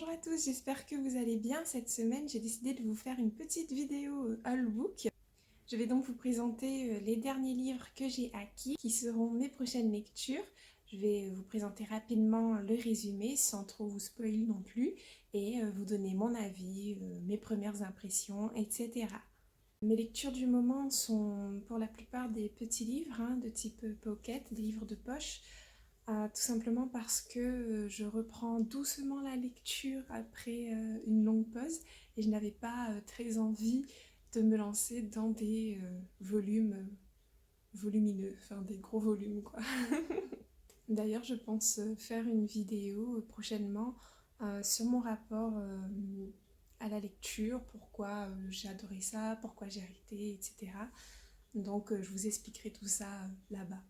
Bonjour à tous, j'espère que vous allez bien. Cette semaine, j'ai décidé de vous faire une petite vidéo all book. Je vais donc vous présenter les derniers livres que j'ai acquis, qui seront mes prochaines lectures. Je vais vous présenter rapidement le résumé, sans trop vous spoiler non plus, et vous donner mon avis, mes premières impressions, etc. Mes lectures du moment sont pour la plupart des petits livres, de type pocket, des livres de poche. Tout simplement parce que je reprends doucement la lecture après une longue pause et je n'avais pas très envie de me lancer dans des volumes volumineux, enfin des gros volumes quoi. D'ailleurs, je pense faire une vidéo prochainement sur mon rapport à la lecture, pourquoi j'ai adoré ça, pourquoi j'ai arrêté, etc. Donc je vous expliquerai tout ça là-bas.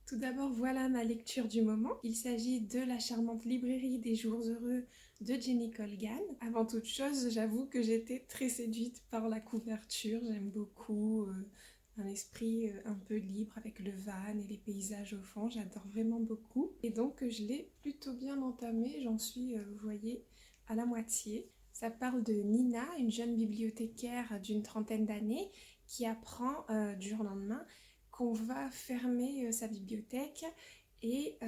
Tout d'abord, voilà ma lecture du moment. Il s'agit de La charmante librairie des jours heureux de Jenny Colgan. Avant toute chose, j'avoue que j'étais très séduite par la couverture. J'aime beaucoup un esprit un peu libre avec le van et les paysages au fond. J'adore vraiment beaucoup. Et donc, je l'ai plutôt bien entamée. J'en suis, vous voyez, à la moitié. Ça parle de Nina, une jeune bibliothécaire d'une trentaine d'années qui apprend du jour au lendemain qu'on va fermer sa bibliothèque et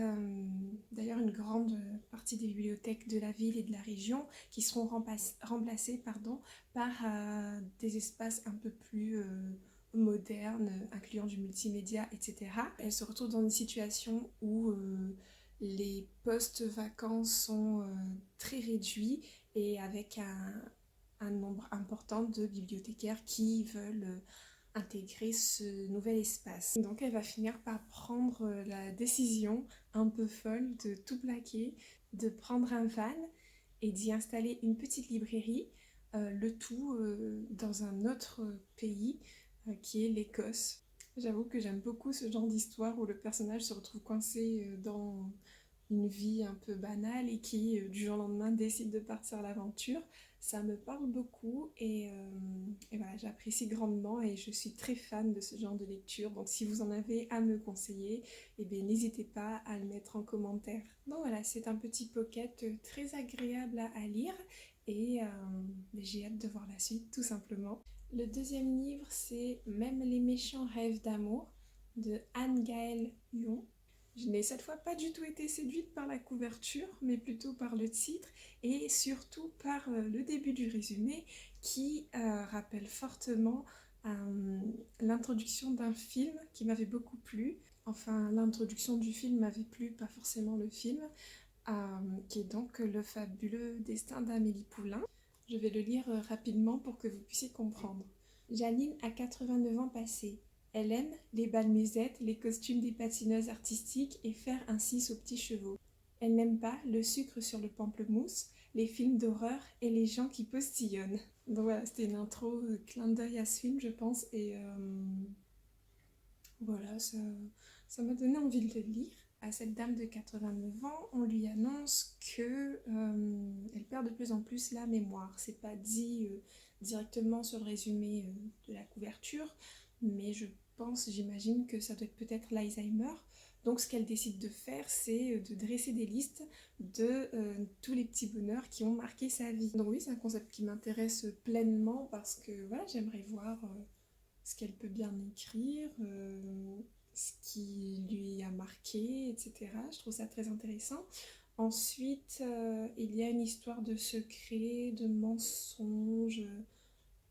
d'ailleurs une grande partie des bibliothèques de la ville et de la région qui seront remplacées par des espaces un peu plus modernes, incluant du multimédia, etc. Elle se retrouve dans une situation où les postes vacants sont très réduits et avec un nombre important de bibliothécaires qui veulent intégrer ce nouvel espace. Donc elle va finir par prendre la décision un peu folle de tout plaquer, de prendre un van et d'y installer une petite librairie, le tout dans un autre pays qui est l'Écosse. J'avoue que j'aime beaucoup ce genre d'histoire où le personnage se retrouve coincé dans une vie un peu banale et qui, du jour au lendemain, décide de partir à l'aventure. Ça me parle beaucoup et voilà, j'apprécie grandement et je suis très fan de ce genre de lecture. Donc si vous en avez à me conseiller, eh bien, n'hésitez pas à le mettre en commentaire. Donc voilà, c'est un petit pocket très agréable à lire et j'ai hâte de voir la suite tout simplement. Le deuxième livre, c'est Même les méchants rêvent d'amour de Anne-Gaëlle Lyon. Je n'ai cette fois pas du tout été séduite par la couverture, mais plutôt par le titre et surtout par le début du résumé qui rappelle fortement l'introduction d'un film qui m'avait beaucoup plu. Enfin, l'introduction du film m'avait plu, pas forcément le film, qui est donc Le fabuleux destin d'Amélie Poulain. Je vais le lire rapidement pour que vous puissiez comprendre. Janine a 89 ans passés. Elle aime les bals musettes, les costumes des patineuses artistiques et faire un 6 aux petits chevaux. Elle n'aime pas le sucre sur le pamplemousse, les films d'horreur et les gens qui postillonnent. Donc voilà, c'était une intro, clin d'œil à ce film, je pense, et voilà, ça m'a donné envie de le lire. À cette dame de 89 ans, on lui annonce que elle perd de plus en plus la mémoire. C'est pas dit directement sur le résumé de la couverture, mais j'imagine que ça doit être peut-être l'Alzheimer. Donc ce qu'elle décide de faire, c'est de dresser des listes de tous les petits bonheurs qui ont marqué sa vie. Donc oui, c'est un concept qui m'intéresse pleinement parce que voilà, j'aimerais voir ce qu'elle peut bien écrire, ce qui lui a marqué, etc. Je trouve ça très intéressant. Ensuite, il y a une histoire de secret, de mensonge,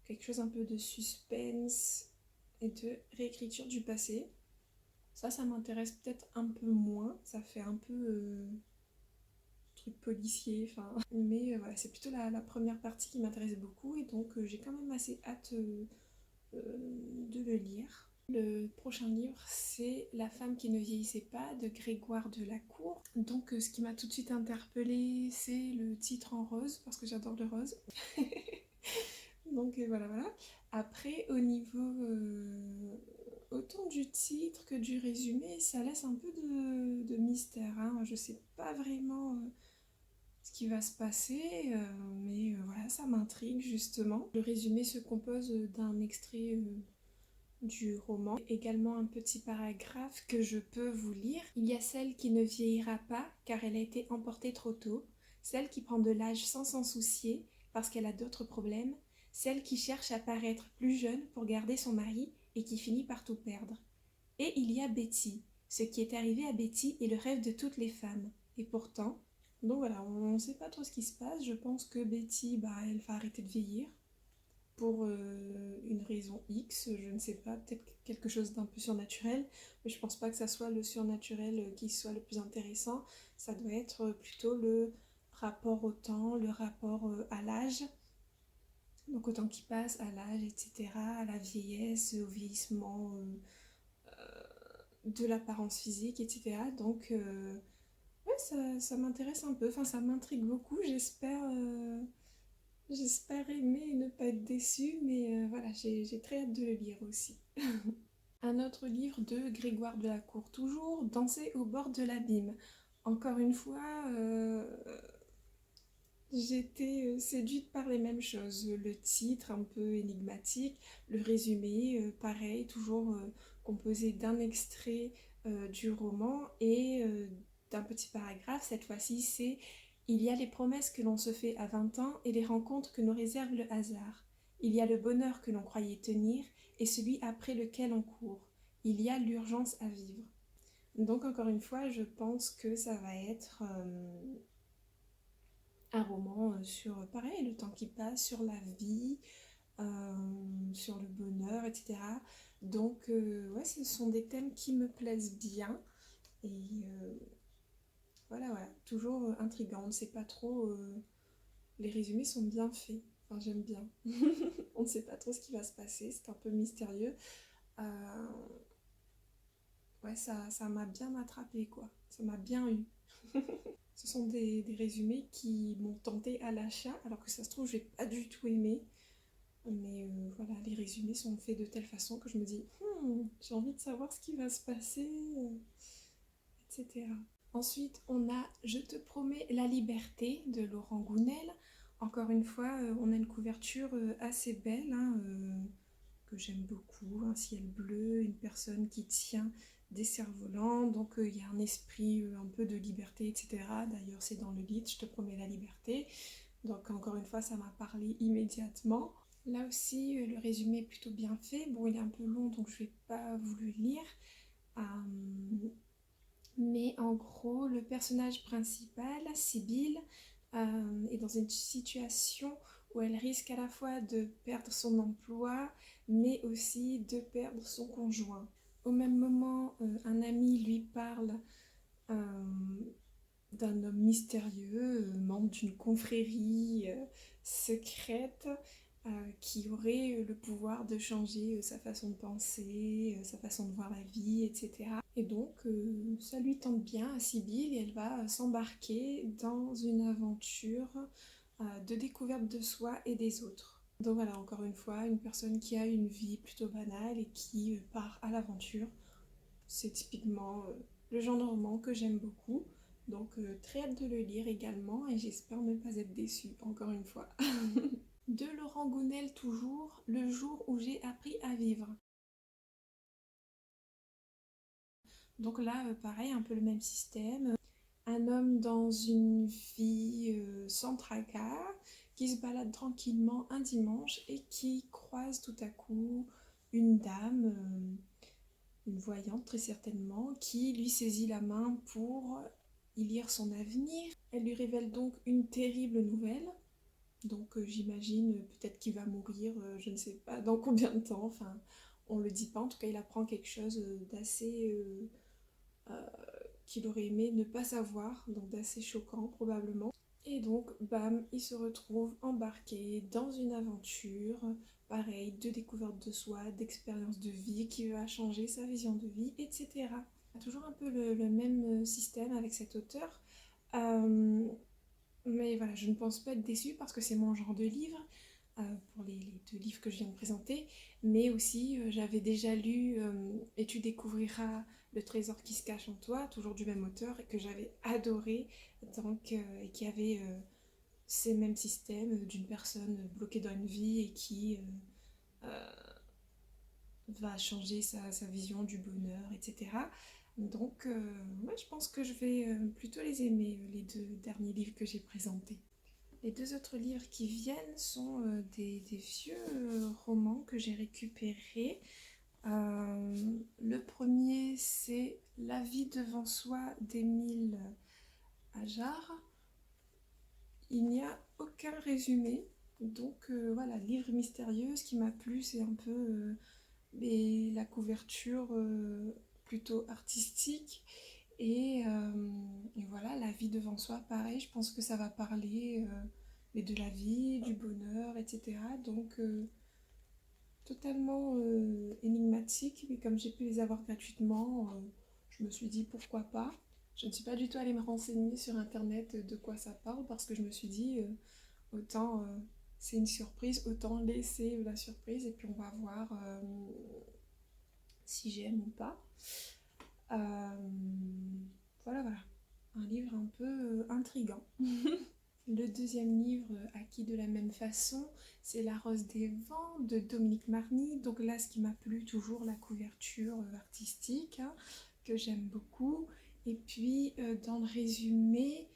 quelque chose un peu de suspense et de réécriture du passé. Ça m'intéresse peut-être un peu moins. Ça fait un peu truc policier, enfin. Mais voilà, c'est plutôt la première partie qui m'intéresse beaucoup et donc j'ai quand même assez hâte de le lire. Le prochain livre, c'est La femme qui ne vieillissait pas de Grégoire Delacour. Donc ce qui m'a tout de suite interpellée, c'est le titre en rose, parce que j'adore le rose. Donc voilà. Après, au niveau autant du titre que du résumé, ça laisse un peu de mystère. Je sais pas vraiment ce qui va se passer, mais voilà, ça m'intrigue justement. Le résumé se compose d'un extrait du roman. Également un petit paragraphe que je peux vous lire. Il y a celle qui ne vieillira pas car elle a été emportée trop tôt. celle qui prend de l'âge sans s'en soucier parce qu'elle a d'autres problèmes, celle qui cherche à paraître plus jeune pour garder son mari et qui finit par tout perdre. Et il y a Betty. Ce qui est arrivé à Betty est le rêve de toutes les femmes. Et pourtant, donc voilà, on ne sait pas trop ce qui se passe. Je pense que Betty, elle va arrêter de vieillir pour une raison X, je ne sais pas, peut-être quelque chose d'un peu surnaturel, mais je pense pas que ça soit le surnaturel qui soit le plus intéressant. Ça doit être plutôt le rapport au temps, le rapport à l'âge, donc au temps qui passe, à l'âge, etc., à la vieillesse, au vieillissement de l'apparence physique, etc. Donc, ouais, ça m'intéresse un peu, enfin, ça m'intrigue beaucoup. J'espère aimer et ne pas être déçue, mais voilà, j'ai très hâte de le lire aussi. Un autre livre de Grégoire de la Cour, toujours, Danser au bord de l'abîme. Encore une fois, j'étais séduite par les mêmes choses. Le titre un peu énigmatique, le résumé, pareil, toujours composé d'un extrait du roman et d'un petit paragraphe. Cette fois-ci, c'est il y a les promesses que l'on se fait à 20 ans et les rencontres que nous réserve le hasard. Il y a le bonheur que l'on croyait tenir et celui après lequel on court. Il y a l'urgence à vivre. Donc encore une fois, je pense que ça va être un roman sur, pareil, le temps qui passe, sur la vie, sur le bonheur, etc. Donc, ouais, ce sont des thèmes qui me plaisent bien. Et voilà, toujours intriguant. On ne sait pas trop. Les résumés sont bien faits. Enfin, j'aime bien. On ne sait pas trop ce qui va se passer. C'est un peu mystérieux. Euh, ouais, ça m'a bien attrapé, quoi. Ça m'a bien eu. Ce sont des résumés qui m'ont tenté à l'achat, alors que ça se trouve, je vais pas du tout aimer. Mais voilà, les résumés sont faits de telle façon que je me dis, j'ai envie de savoir ce qui va se passer, etc. Ensuite, on a Je te promets la liberté de Laurent Gounel. Encore une fois, on a une couverture assez belle, hein, que j'aime beaucoup. Un ciel bleu, une personne qui tient des cerfs-volants. Donc il y a un esprit un peu de liberté, etc. D'ailleurs, c'est dans le livre, Je te promets la liberté. Donc encore une fois, ça m'a parlé immédiatement. Là aussi, le résumé est plutôt bien fait. Bon, il est un peu long, donc je ne vais pas vous le lire. Mais en gros, le personnage principal, Sibylle, est dans une situation où elle risque à la fois de perdre son emploi, mais aussi de perdre son conjoint. Au même moment, un ami lui parle euh, d'un homme mystérieux, membre d'une confrérie secrète, qui aurait le pouvoir de changer sa façon de penser, sa façon de voir la vie, etc. Et donc, ça lui tente bien à Sibylle et elle va s'embarquer dans une aventure de découverte de soi et des autres. Donc voilà, encore une fois, une personne qui a une vie plutôt banale et qui part à l'aventure. C'est typiquement le genre de roman que j'aime beaucoup. Donc très hâte de le lire également et j'espère ne pas être déçue, encore une fois. De Laurent Gounel toujours, Le jour où j'ai appris à vivre. Donc là, pareil, un peu le même système. Un homme dans une vie sans tracas, qui se balade tranquillement un dimanche et qui croise tout à coup une dame, une voyante très certainement, qui lui saisit la main pour y lire son avenir. Elle lui révèle donc une terrible nouvelle. Donc j'imagine peut-être qu'il va mourir, je ne sais pas dans combien de temps, enfin on le dit pas, en tout cas il apprend quelque chose d'assez euh, qu'il aurait aimé ne pas savoir, donc d'assez choquant probablement. Et donc bam, il se retrouve embarqué dans une aventure, pareil, de découverte de soi, d'expérience de vie qui va changer sa vision de vie, etc. Toujours un peu le même système avec cet auteur. Euh, mais voilà, je ne pense pas être déçue parce que c'est mon genre de livre, pour les deux livres que je viens de présenter. Mais aussi, j'avais déjà lu Et tu découvriras le trésor qui se cache en toi, toujours du même auteur, et que j'avais adoré, donc, et qui avait ces mêmes systèmes d'une personne bloquée dans une vie et qui va changer sa vision du bonheur, etc. Donc ouais, je pense que je vais plutôt les aimer, les deux derniers livres que j'ai présentés. Les deux autres livres qui viennent sont des vieux romans que j'ai récupérés. Le premier, c'est La vie devant soi d'Émile Ajar. Il n'y a aucun résumé, donc voilà, livre mystérieux. Ce qui m'a plu, c'est un peu la couverture plutôt artistique. Et voilà, la vie devant soi, pareil, je pense que ça va parler mais de la vie, du bonheur, etc. Donc totalement énigmatique, mais comme j'ai pu les avoir gratuitement, je me suis dit pourquoi pas. Je ne suis pas du tout allée me renseigner sur internet de quoi ça parle parce que je me suis dit autant c'est une surprise, autant laisser la surprise et puis on va voir si j'aime ou pas. Voilà, voilà. Un livre un peu intriguant. Le deuxième livre, acquis de la même façon, c'est La Rose des Vents de Dominique Marny. Donc là, ce qui m'a plu, toujours la couverture artistique, hein, que j'aime beaucoup. Et puis, dans le résumé,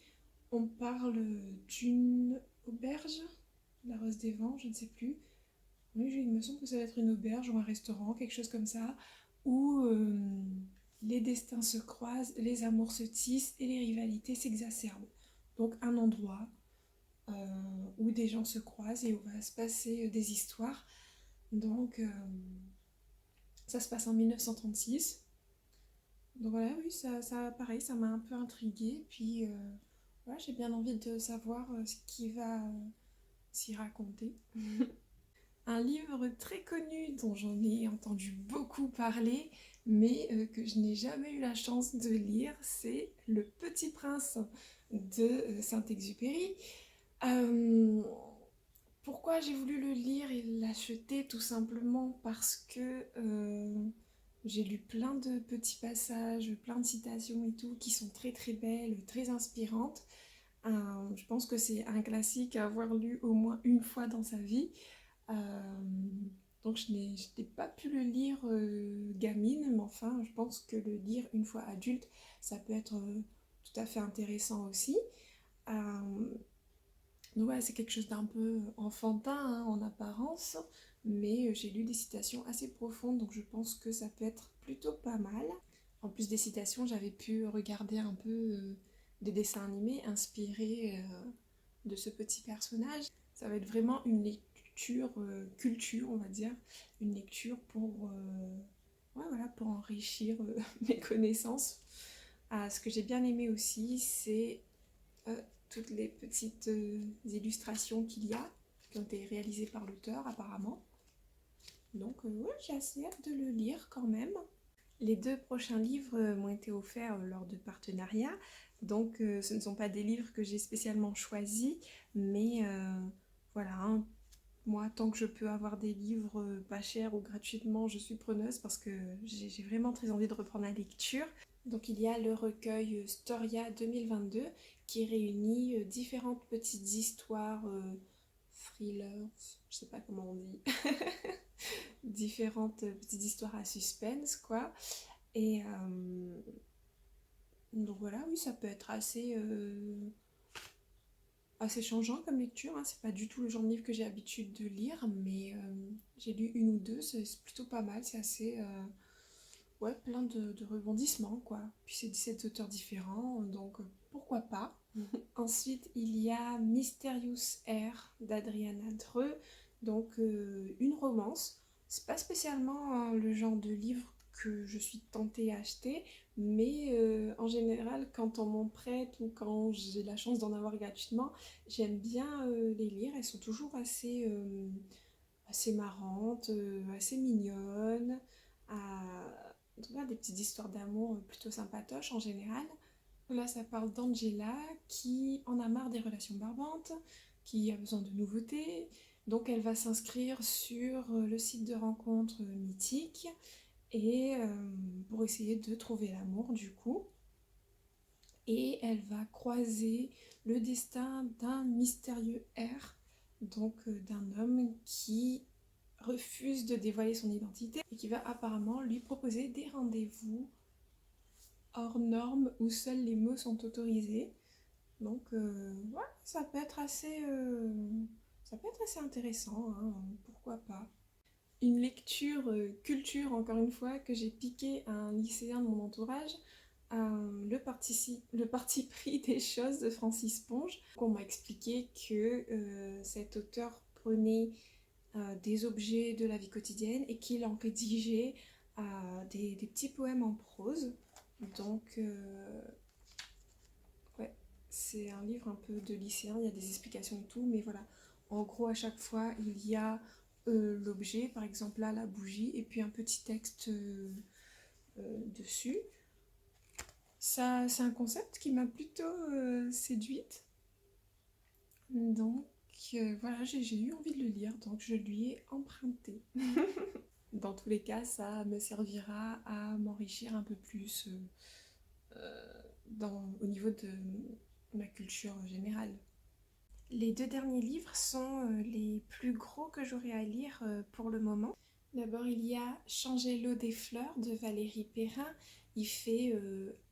on parle d'une auberge, La Rose des Vents, je ne sais plus. Oui, il me semble que ça va être une auberge ou un restaurant, quelque chose comme ça, où les destins se croisent, les amours se tissent et les rivalités s'exacerbent. Donc un endroit où des gens se croisent et où va se passer des histoires. Donc ça se passe en 1936. Donc voilà, oui, ça pareil, ça m'a un peu intriguée. Puis voilà, j'ai bien envie de savoir ce qui va s'y raconter. Un livre très connu dont j'en ai entendu beaucoup parler, mais que je n'ai jamais eu la chance de lire, c'est Le Petit Prince de Saint-Exupéry. Euh, Pourquoi j'ai voulu le lire et l'acheter? Tout simplement parce que j'ai lu plein de petits passages, plein de citations et tout, qui sont très très belles, très inspirantes. Je pense que c'est un classique à avoir lu au moins une fois dans sa vie. Euh, donc je n'ai pas pu le lire gamine, mais enfin je pense que le lire une fois adulte, ça peut être tout à fait intéressant aussi. Euh, donc voilà, c'est quelque chose d'un peu enfantin hein, en apparence, mais j'ai lu des citations assez profondes, donc je pense que ça peut être plutôt pas mal. En plus des citations, j'avais pu regarder un peu des dessins animés inspirés de ce petit personnage. Ça va être vraiment une lecture culture, on va dire, une lecture ouais, voilà, pour enrichir mes connaisses. Ce que j'ai bien aimé aussi, c'est euh, toutes les petites illustrations qu'il y a, qui ont été réalisées par l'auteur apparemment. Donc ouais, j'ai assez hâte de le lire quand même. Les deux prochains livres m'ont été offerts lors de partenariats, donc ce ne sont pas des livres que j'ai spécialement choisis, mais voilà, hein, moi tant que je peux avoir des livres pas chers ou gratuitement, je suis preneuse parce que j'ai vraiment très envie de reprendre la lecture. Donc il y a le recueil Storia 2022 qui réunit différentes petites histoires, thrillers, je sais pas comment on dit, différentes petites histoires à suspense quoi. Et donc voilà, oui, ça peut être assez changeant comme lecture. Hein. C'est pas du tout le genre de livre que j'ai l'habitude de lire, mais j'ai lu une ou deux, c'est plutôt pas mal. C'est assez. Ouais, plein de rebondissements, quoi. Puis c'est 17 auteurs différents, donc pourquoi pas. Ensuite, il y a Mysterious Air d'Adriana Dreux, donc une romance. C'est pas spécialement le genre de livre que je suis tentée à acheter, mais en général, quand on m'en prête ou quand j'ai la chance d'en avoir gratuitement, j'aime bien les lire. Elles sont toujours assez marrantes, assez mignonnes. Donc là, des petites histoires d'amour plutôt sympatoches en général. Là, ça parle d'Angela qui en a marre des relations barbantes, qui a besoin de nouveautés. Donc, elle va s'inscrire sur le site de rencontre mythique et pour essayer de trouver l'amour du coup. Et elle va croiser le destin d'un mystérieux R, donc d'un homme qui refuse de dévoiler son identité et qui va apparemment lui proposer des rendez-vous hors norme où seuls les mots sont autorisés. Donc ouais, ça peut être assez intéressant, hein, pourquoi pas. Une lecture culture, encore une fois, que j'ai piqué à un lycéen de mon entourage, le parti pris des choses de Francis Ponge. On m'a expliqué que cet auteur prenait des objets de la vie quotidienne et qu'il en rédigeait des petits poèmes en prose. Donc, ouais, c'est un livre un peu de lycéen, il y a des explications et tout, mais voilà. En gros, à chaque fois, il y a l'objet, par exemple là, la bougie, et puis un petit texte dessus. Ça, c'est un concept qui m'a plutôt séduite. Donc voilà, j'ai eu envie de le lire, donc je lui ai emprunté. Dans tous les cas, ça me servira à m'enrichir un peu plus au niveau de ma culture générale. Les 2 derniers livres sont les plus gros que j'aurai à lire pour le moment. D'abord, il y a Changer l'eau des fleurs de Valérie Perrin. Il fait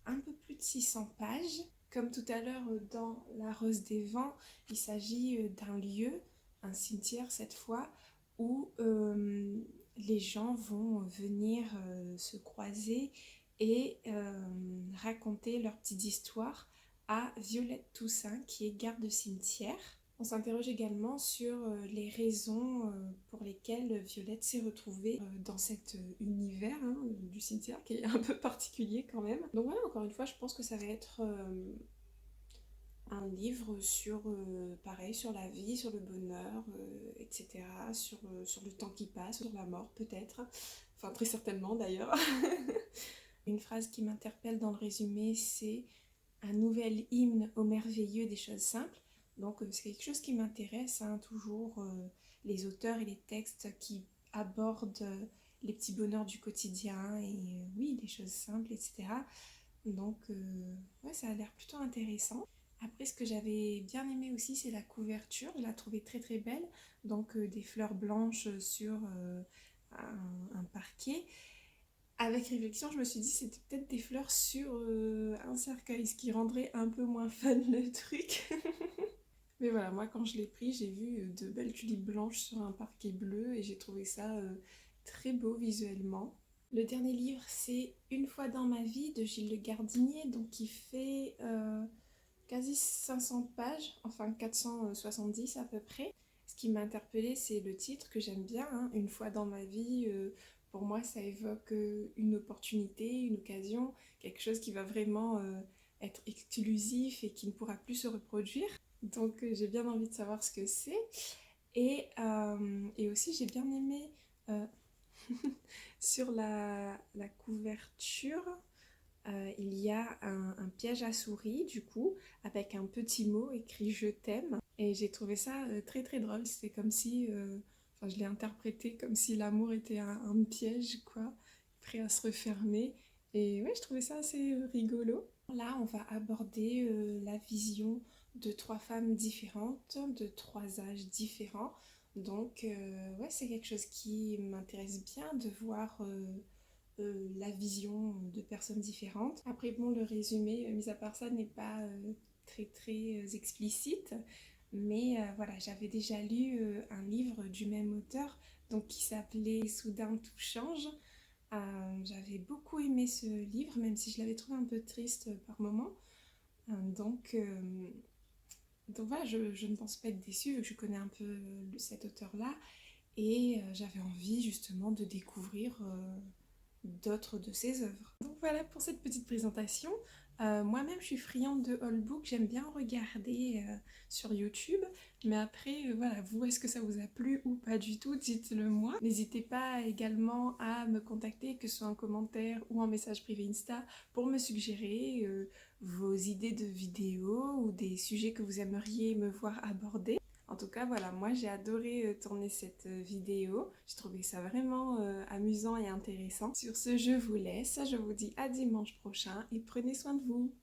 un peu plus de 600 pages. Comme tout à l'heure dans La Rose des Vents, il s'agit d'un lieu, un cimetière cette fois, où les gens vont venir se croiser et raconter leur petite histoire à Violette Toussaint, qui est garde cimetière. On s'interroge également sur les raisons pour lesquelles Violette s'est retrouvée dans cet univers hein, du cimetière qui est un peu particulier quand même. Donc voilà, encore une fois, je pense que ça va être un livre sur, pareil, sur la vie, sur le bonheur, etc. Sur le temps qui passe, sur la mort peut-être. Enfin, très certainement d'ailleurs. Une phrase qui m'interpelle dans le résumé, c'est un nouvel hymne au merveilleux des choses simples. Donc c'est quelque chose qui m'intéresse, hein, toujours les auteurs et les textes qui abordent les petits bonheurs du quotidien et oui, les choses simples, etc. Donc ouais, ça a l'air plutôt intéressant. Après, ce que j'avais bien aimé aussi, c'est la couverture. Je la trouvais très très belle. Donc des fleurs blanches sur un parquet. Avec réflexion, je me suis dit c'était peut-être des fleurs sur un cercueil, ce qui rendrait un peu moins fun le truc. Mais voilà, moi quand je l'ai pris, j'ai vu de belles tulipes blanches sur un parquet bleu et j'ai trouvé ça très beau visuellement. Le dernier livre, c'est Une fois dans ma vie de Gilles Le Gardinier, donc qui fait quasi 500 pages, enfin 470 à peu près. Ce qui m'a interpellée, c'est le titre que j'aime bien, hein, Une fois dans ma vie. Pour moi, ça évoque une opportunité, une occasion, quelque chose qui va vraiment être exclusif et qui ne pourra plus se reproduire. Donc j'ai bien envie de savoir ce que c'est. Et aussi, j'ai bien aimé euh, sur la couverture, il y a un piège à souris, du coup, avec un petit mot écrit Je t'aime. Et j'ai trouvé ça très très drôle. C'est comme si, enfin, je l'ai interprété comme si l'amour était un piège, quoi, prêt à se refermer. Et ouais, je trouvais ça assez rigolo. Là, on va aborder la vision de 3 femmes différentes, de 3 âges différents. Donc, ouais, c'est quelque chose qui m'intéresse bien de voir la vision de personnes différentes. Après, bon, le résumé, mis à part ça, n'est pas très très explicite, mais voilà, j'avais déjà lu un livre du même auteur, donc qui s'appelait Soudain tout change. J'avais beaucoup aimé ce livre, même si je l'avais trouvé un peu triste par moments. Donc, voilà, je ne pense pas être déçue vu que je connais un peu cet auteur-là. Et j'avais envie justement de découvrir d'autres de ses œuvres. Donc voilà pour cette petite présentation. Moi-même, je suis friande de All Book, j'aime bien regarder sur YouTube, mais après, voilà, vous, est-ce que ça vous a plu ou pas du tout? Dites-le moi. N'hésitez pas également à me contacter, que ce soit en commentaire ou en message privé Insta, pour me suggérer vos idées de vidéos ou des sujets que vous aimeriez me voir aborder. En tout cas, voilà, moi j'ai adoré tourner cette vidéo. J'ai trouvé ça vraiment amusant et intéressant. Sur ce, je vous laisse. Je vous dis à dimanche prochain et prenez soin de vous.